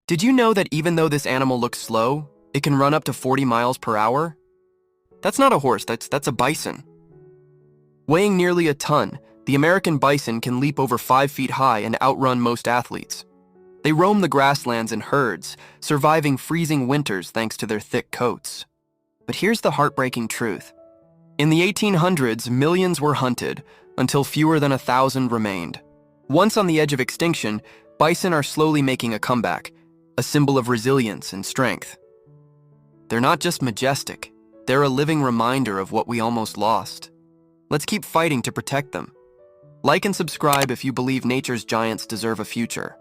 Did you know that even though this animal looks slow, it can run up to 40 miles per hour? That's not a horse, that's a bison. Weighing nearly a ton, the American bison can leap over 5 feet high and outrun most athletes. They roam the grasslands in herds, surviving freezing winters thanks to their thick coats. But here's the heartbreaking truth. In the 1800s, millions were hunted, until fewer than 1,000 remained. Once on the edge of extinction, bison are slowly making a comeback, a symbol of resilience and strength. They're not just majestic, they're a living reminder of what we almost lost. Let's keep fighting to protect them. Like and subscribe if you believe nature's giants deserve a future.